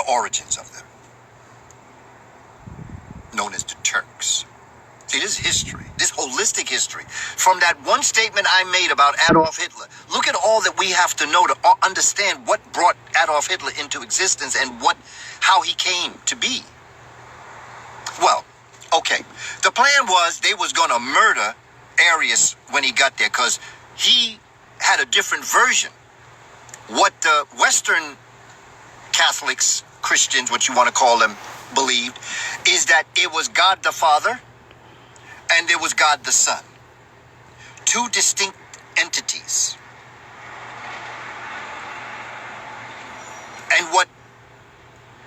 origins of them, known as the Turks. See, this is history, this holistic history. From that one statement I made about Adolf Hitler, look at all that we have to know to understand what brought Adolf Hitler into existence and how he came to be. Well, okay, the plan was they was going to murder Arius when he got there because he had a different version. What the Western Catholics, Christians, what you want to call them, believed is that it was God the Father and there was God the Son. Two distinct entities. And what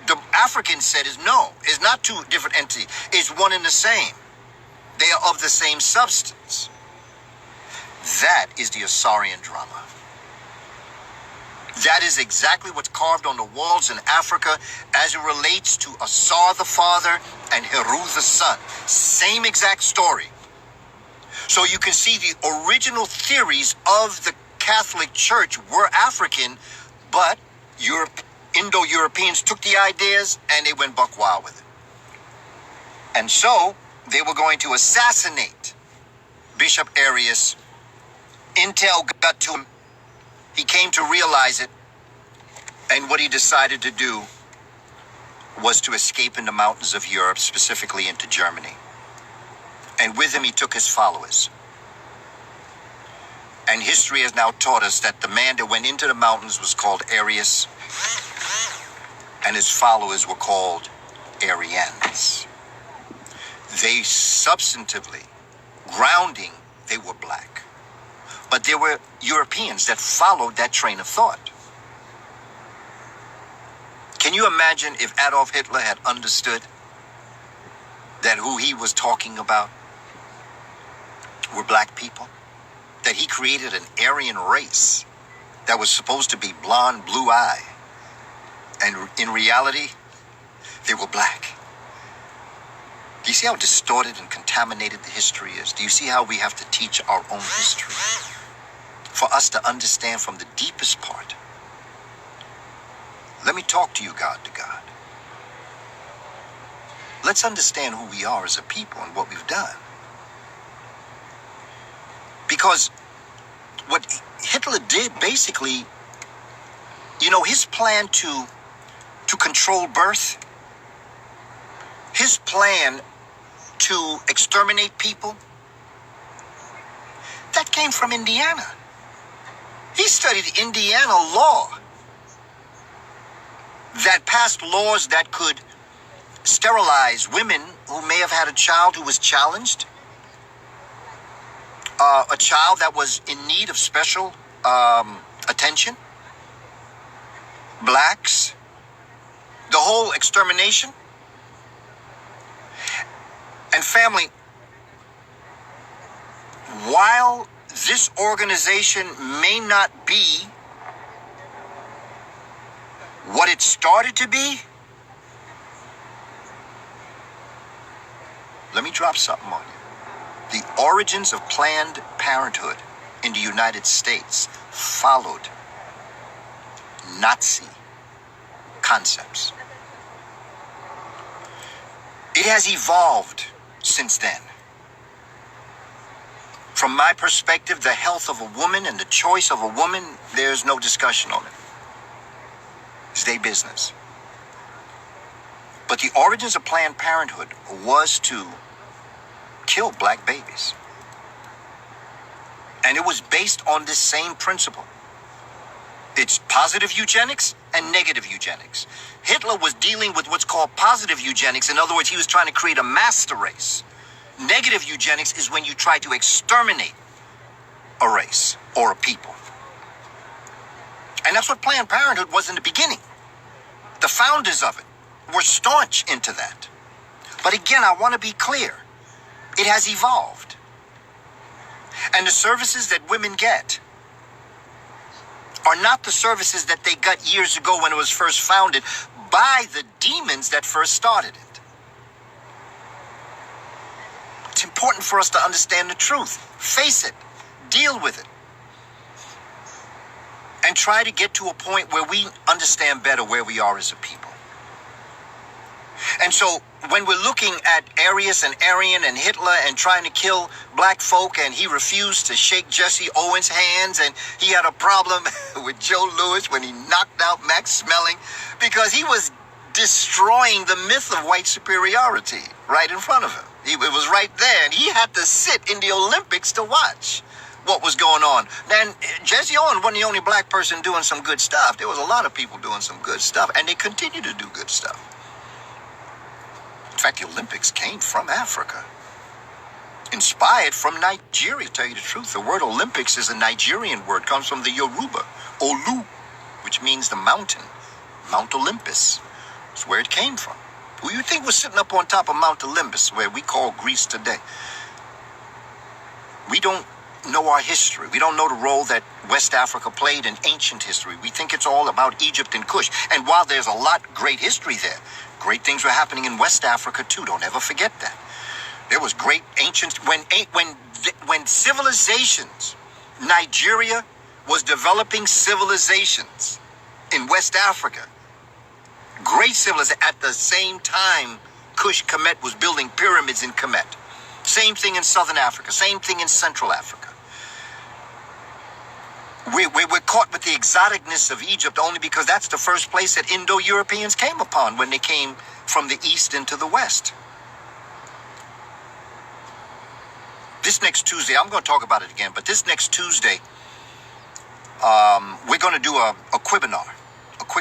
the Africans said is no, it's not two different entities. It's one and the same. They are of the same substance. That is the Asarian drama. That is exactly what's carved on the walls in Africa as it relates to Asar the father and Heru the son. Same exact story. So you can see the original theories of the Catholic Church were African, but Indo-Europeans took the ideas and they went buck wild with it. And so they were going to assassinate Bishop Arius. Intel got to him. He came to realize it, and what he decided to do was to escape in the mountains of Europe, specifically into Germany. And with him, he took his followers. And history has now taught us that the man that went into the mountains was called Arius, and his followers were called Arians. They substantively, grounding, they were black. But there were Europeans that followed that train of thought. Can you imagine if Adolf Hitler had understood that who he was talking about were black people? That he created an Aryan race that was supposed to be blonde, blue-eyed. And in reality, they were black. Do you see how distorted and contaminated the history is? Do you see how we have to teach our own history? For us to understand from the deepest part. Let me talk to you, God to God. Let's understand who we are as a people and what we've done. Because what Hitler did basically, his plan to control birth, his plan to exterminate people, that came from Indiana. He studied Indiana law that passed laws that could sterilize women who may have had a child who was challenged, a child that was in need of special attention, blacks, the whole extermination. And family, while this organization may not be what it started to be, let me drop something on you. The origins of Planned Parenthood in the United States followed Nazi concepts. It has evolved since then. From my perspective, the health of a woman and the choice of a woman, there's no discussion on it. It's their business. But the origins of Planned Parenthood was to kill black babies. And it was based on this same principle. It's positive eugenics and negative eugenics. Hitler was dealing with what's called positive eugenics. In other words, he was trying to create a master race. Negative eugenics is when you try to exterminate a race or a people. And that's what Planned Parenthood was in the beginning. The founders of it were staunch into that. But again, I want to be clear. It has evolved. And the services that women get are not the services that they got years ago when it was first founded by the demons that first started it. It's important for us to understand the truth. Face it. Deal with it. And try to get to a point where we understand better where we are as a people. And so when we're looking at Arius and Aryan and Hitler and trying to kill black folk, and he refused to shake Jesse Owens' hands, and he had a problem with Joe Louis when he knocked out Max Smelling, because he was destroying the myth of white superiority right in front of him. It was right there, and he had to sit in the Olympics to watch what was going on. Then Jesse Owens wasn't the only black person doing some good stuff. There was a lot of people doing some good stuff, and they continue to do good stuff. In fact, the Olympics came from Africa, inspired from Nigeria. To tell you the truth, the word Olympics is a Nigerian word, comes from the Yoruba, Olu, which means the mountain, Mount Olympus. That's where it came from. Who you think was sitting up on top of Mount Olympus, where we call Greece today? We don't know our history. We don't know the role that West Africa played in ancient history. We think it's all about Egypt and Kush. And while there's a lot great history there, great things were happening in West Africa too. Don't ever forget that. There was great ancient, when civilizations, Nigeria was developing civilizations in West Africa. Great civilization. At the same time, Kush Kemet was building pyramids in Kemet. Same thing in Southern Africa. Same thing in Central Africa. We're caught with the exoticness of Egypt only because that's the first place that Indo-Europeans came upon when they came from the east into the west. This next Tuesday, I'm going to talk about it again, but this next Tuesday, we're going to do a quick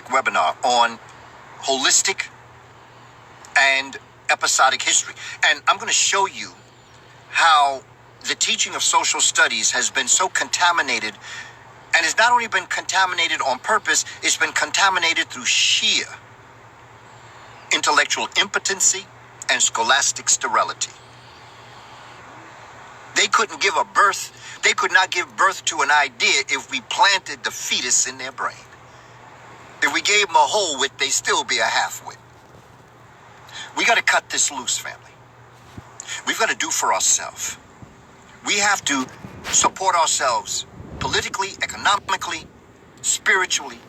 webinar on holistic and episodic history. And I'm going to show you how the teaching of social studies has been so contaminated, and it's not only been contaminated on purpose, it's been contaminated through sheer intellectual impotency and scholastic sterility. They could not give birth to an idea if we planted the fetus in their brain. If we gave them a whole wit, they'd still be a half wit. We got to cut this loose, family. We've got to do for ourselves. We have to support ourselves politically, economically, spiritually,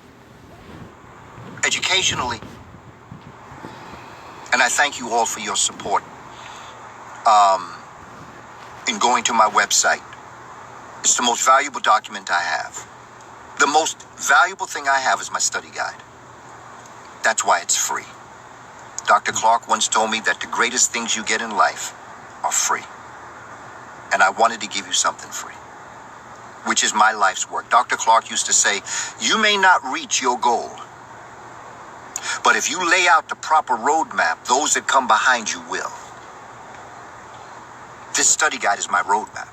educationally. And I thank you all for your support in going to my website. It's the most valuable document I have. The most valuable thing I have is my study guide. That's why it's free. Dr. Clark once told me that the greatest things you get in life are free. And I wanted to give you something free, which is my life's work. Dr. Clark used to say, you may not reach your goal, but if you lay out the proper roadmap, those that come behind you will. This study guide is my roadmap.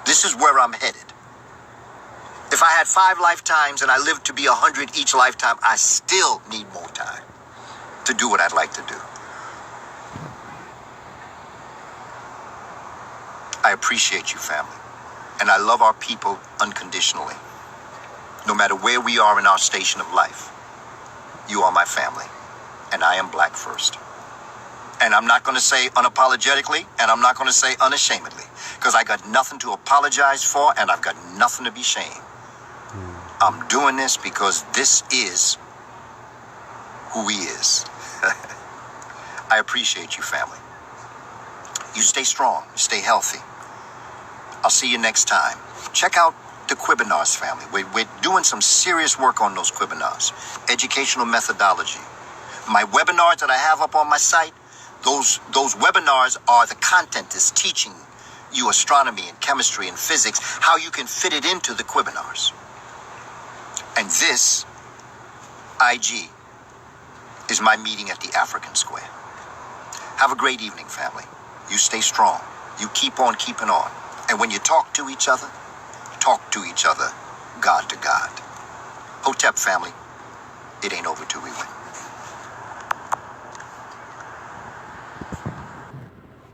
This is where I'm headed. If I had 5 lifetimes and I lived to be 100 each lifetime, I still need more time to do what I'd like to do. I appreciate you, family, and I love our people unconditionally. No matter where we are in our station of life, you are my family, and I am black first. And I'm not going to say unapologetically, and I'm not going to say unashamedly, because I got nothing to apologize for, and I've got nothing to be ashamed. I'm doing this because this is who he is. I appreciate you, family. You stay strong, stay healthy. I'll see you next time. Check out the webinars, family. We're doing some serious work on those webinars. Educational methodology. My webinars that I have up on my site, those webinars are the content that's teaching you astronomy and chemistry and physics, how you can fit it into the webinars. And this, IG, is my meeting at the African Square. Have a great evening, family. You stay strong. You keep on keeping on. And when you talk to each other God to God. Hotep, family. It ain't over till we win.